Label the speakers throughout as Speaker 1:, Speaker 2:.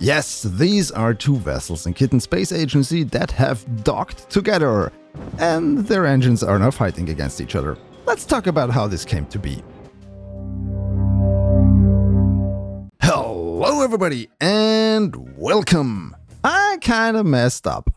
Speaker 1: Yes, these are two vessels in Kitten Space Agency that have docked together, and their engines are now fighting against each other. Let's talk about how this came to be. Hello everybody, and welcome! I kinda messed up,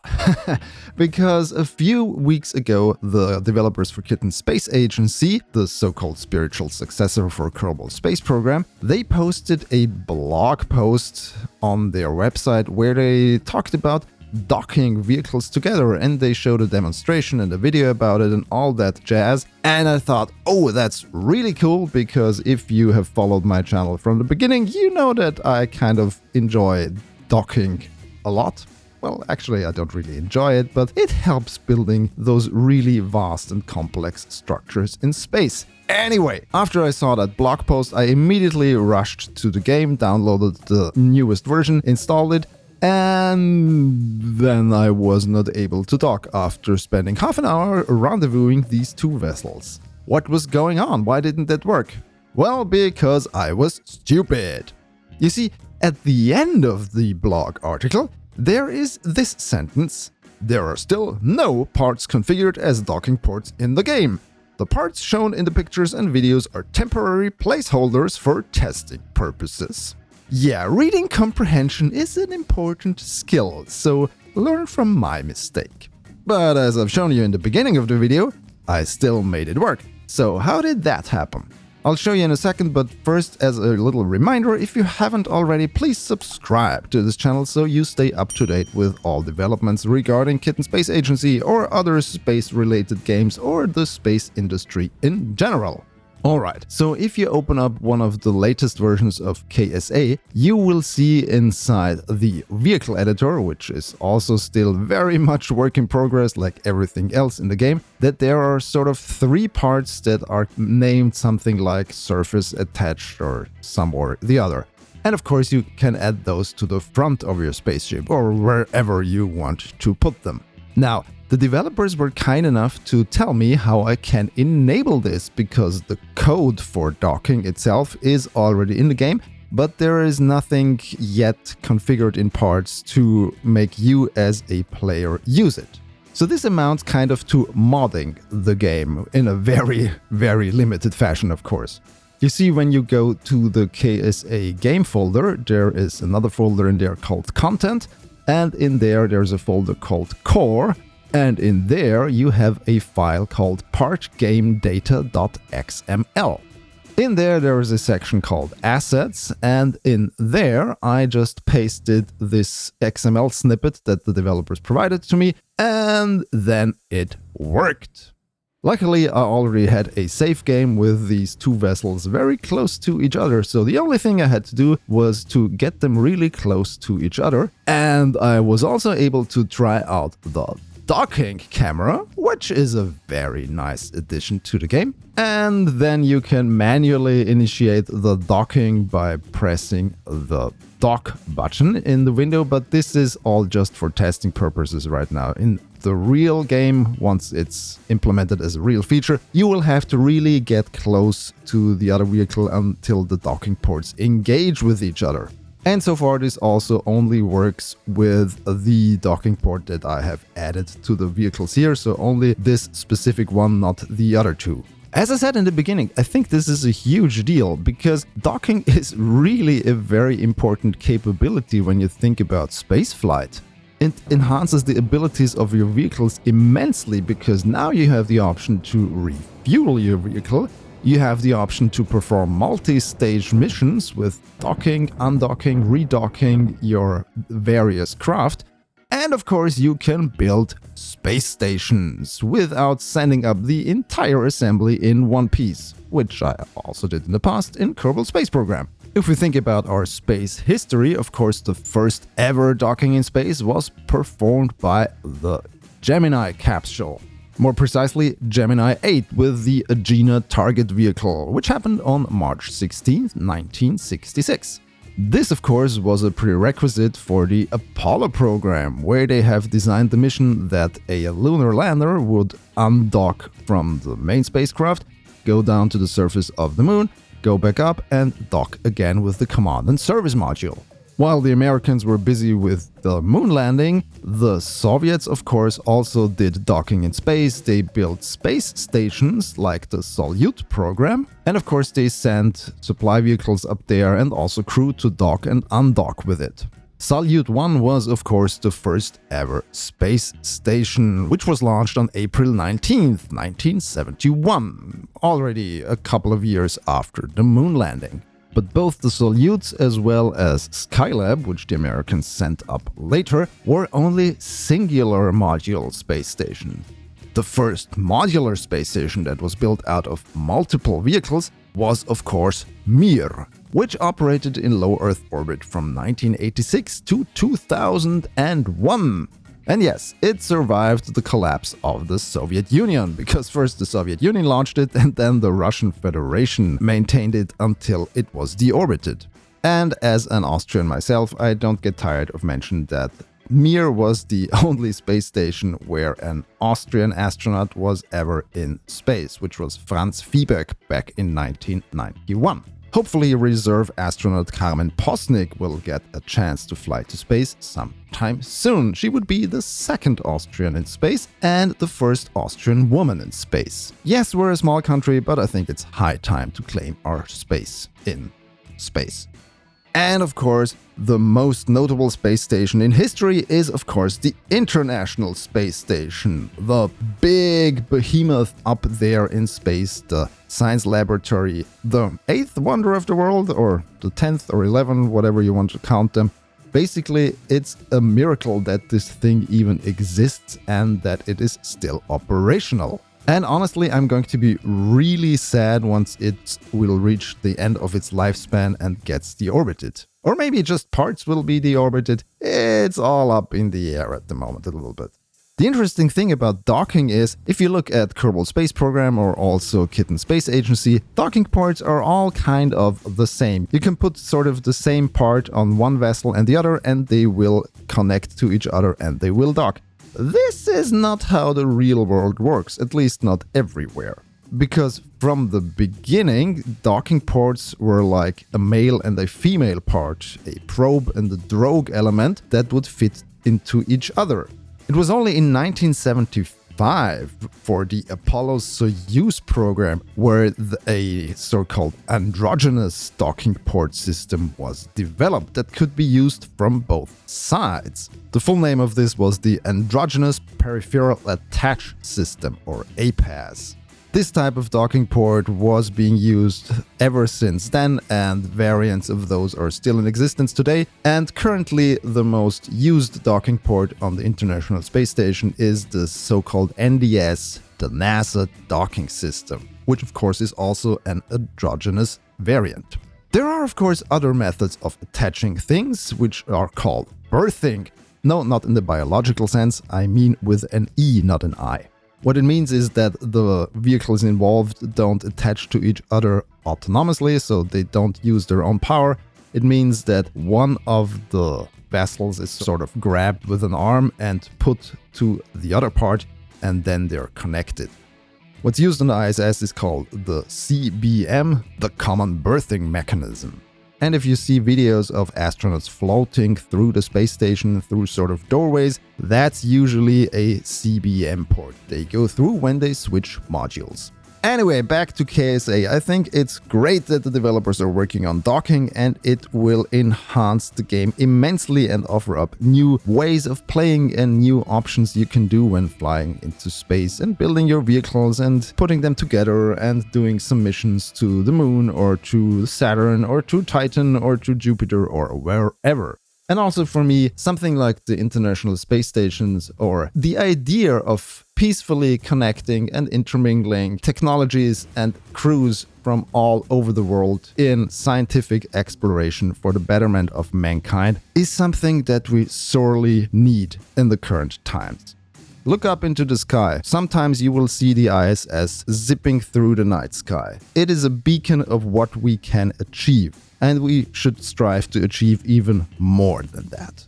Speaker 1: because a few weeks ago the developers for Kitten Space Agency, the so-called spiritual successor for Kerbal space program, they posted a blog post on their website where they talked about docking vehicles together, and they showed a demonstration and a video about it and all that jazz. And I thought, oh, that's really cool, because if you have followed my channel from the beginning, you know that I kind of enjoy docking a lot. Well, actually, I don't really enjoy it, but it helps building those really vast and complex structures in space. Anyway, after I saw that blog post, I immediately rushed to the game, downloaded the newest version, installed it, and then I was not able to dock after spending half an hour rendezvousing these two vessels. What was going on? Why didn't that work? Well, because I was stupid. You see, at the end of the blog article, there is this sentence: there are still no parts configured as docking ports in the game. The parts shown in the pictures and videos are temporary placeholders for testing purposes. Yeah, reading comprehension is an important skill, so learn from my mistake. But as I've shown you in the beginning of the video, I still made it work. So how did that happen? I'll show you in a second, but first, as a little reminder, if you haven't already, please subscribe to this channel so you stay up to date with all developments regarding Kitten Space Agency or other space-related games or the space industry in general. Alright, so if you open up one of the latest versions of KSA, you will see inside the vehicle editor, which is also still very much work in progress like everything else in the game, that there are sort of three parts that are named something like surface, attached, or some or the other. And of course you can add those to the front of your spaceship or wherever you want to put them. Now, the developers were kind enough to tell me how I can enable this, because the code for docking itself is already in the game, but there is nothing yet configured in parts to make you as a player use it. So this amounts kind of to modding the game in a very, very limited fashion, of course. You see, when you go to the KSA game folder, there is another folder in there called Content, and in there's a folder called Core. And in there you have a file called partgamedata.xml. In there is a section called Assets, and in there I just pasted this XML snippet that the developers provided to me, and then it worked. Luckily, I already had a save game with these two vessels very close to each other, so the only thing I had to do was to get them really close to each other, and I was also able to try out the docking camera, which is a very nice addition to the game. And then you can manually initiate the docking by pressing the dock button in the window, but this is all just for testing purposes right now. In the real game, once it's implemented as a real feature, you will have to really get close to the other vehicle until the docking ports engage with each other. And so far this also only works with the docking port that I have added to the vehicles here, so only this specific one, not the other two. As I said in the beginning, I think this is a huge deal, because docking is really a very important capability when you think about spaceflight. It enhances the abilities of your vehicles immensely, because now you have the option to refuel your vehicle. You have the option to perform multi-stage missions with docking, undocking, redocking your various craft. And of course you can build space stations without sending up the entire assembly in one piece, which I also did in the past in Kerbal Space Program. If we think about our space history, of course the first ever docking in space was performed by the Gemini capsule. More precisely, Gemini 8 with the Agena target vehicle, which happened on March 16, 1966. This, of course, was a prerequisite for the Apollo program, where they have designed the mission that a lunar lander would undock from the main spacecraft, go down to the surface of the moon, go back up and dock again with the command and service module. While the Americans were busy with the moon landing, the Soviets, of course, also did docking in space. They built space stations like the Soyuz program, and of course they sent supply vehicles up there and also crew to dock and undock with it. Soyuz 1 was, of course, the first ever space station, which was launched on April 19th, 1971, already a couple of years after the moon landing. But both the Soyuz as well as Skylab, which the Americans sent up later, were only singular module space stations. The first modular space station that was built out of multiple vehicles was, of course, Mir, which operated in low Earth orbit from 1986 to 2001. And yes, it survived the collapse of the Soviet Union, because first the Soviet Union launched it and then the Russian Federation maintained it until it was deorbited. And as an Austrian myself, I don't get tired of mentioning that Mir was the only space station where an Austrian astronaut was ever in space, which was Franz Fiebeck back in 1991. Hopefully, reserve astronaut Carmen Posnick will get a chance to fly to space sometime soon. She would be the second Austrian in space and the first Austrian woman in space. Yes, we're a small country, but I think it's high time to claim our space in space. And of course, the most notable space station in history is, of course, the International Space Station, the big behemoth up there in space, the science laboratory, the 8th wonder of the world, or the 10th or 11th, whatever you want to count them. Basically, it's a miracle that this thing even exists and that it is still operational. And honestly, I'm going to be really sad once it will reach the end of its lifespan and gets deorbited. Or maybe just parts will be deorbited. It's all up in the air at the moment a little bit. The interesting thing about docking is, if you look at Kerbal Space Program or also Kitten Space Agency, docking ports are all kind of the same. You can put sort of the same part on one vessel and the other, and they will connect to each other and they will dock. This is not how the real world works, at least not everywhere. Because from the beginning, docking ports were like a male and a female part, a probe and a drogue element that would fit into each other. It was only in 1975 for the Apollo-Soyuz program where a so-called androgynous docking port system was developed that could be used from both sides. The full name of this was the Androgynous Peripheral Attach System, or APAS. This type of docking port was being used ever since then, and variants of those are still in existence today. And currently the most used docking port on the International Space Station is the so-called NDS, the NASA docking system, which of course is also an androgynous variant. There are of course other methods of attaching things, which are called berthing. No, not in the biological sense, I mean with an E, not an I. What it means is that the vehicles involved don't attach to each other autonomously, so they don't use their own power. It means that one of the vessels is sort of grabbed with an arm and put to the other part, and then they're connected. What's used on the ISS is called the CBM, the Common Berthing Mechanism. And if you see videos of astronauts floating through the space station through sort of doorways, that's usually a CBM port they go through when they switch modules. Anyway, back to KSA. I think it's great that the developers are working on docking, and it will enhance the game immensely and offer up new ways of playing and new options you can do when flying into space and building your vehicles and putting them together and doing some missions to the moon or to Saturn or to Titan or to Jupiter or wherever. And also for me, something like the International Space Stations, or the idea of peacefully connecting and intermingling technologies and crews from all over the world in scientific exploration for the betterment of mankind, is something that we sorely need in the current times. Look up into the sky. Sometimes you will see the ISS zipping through the night sky. It is a beacon of what we can achieve, and we should strive to achieve even more than that.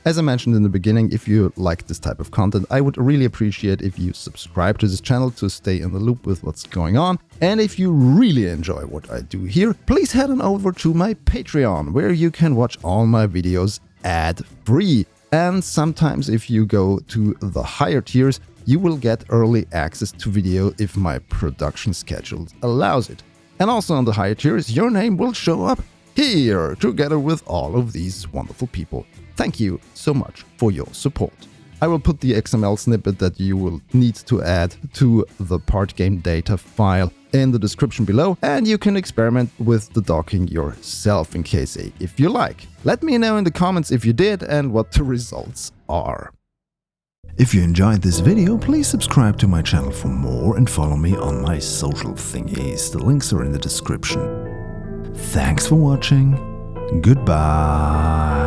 Speaker 1: As I mentioned in the beginning, if you like this type of content, I would really appreciate if you subscribe to this channel to stay in the loop with what's going on. And if you really enjoy what I do here, please head on over to my Patreon, where you can watch all my videos ad-free. And sometimes if you go to the higher tiers, you will get early access to video if my production schedule allows it. And also on the higher tiers, your name will show up here, together with all of these wonderful people. Thank you so much for your support. I will put the XML snippet that you will need to add to the part game data file in the description below, and you can experiment with the docking yourself in case if you like. Let me know in the comments if you did and what the results are. If you enjoyed this video, please subscribe to my channel for more and follow me on my social thingies. The links are in the description. Thanks for watching. Goodbye.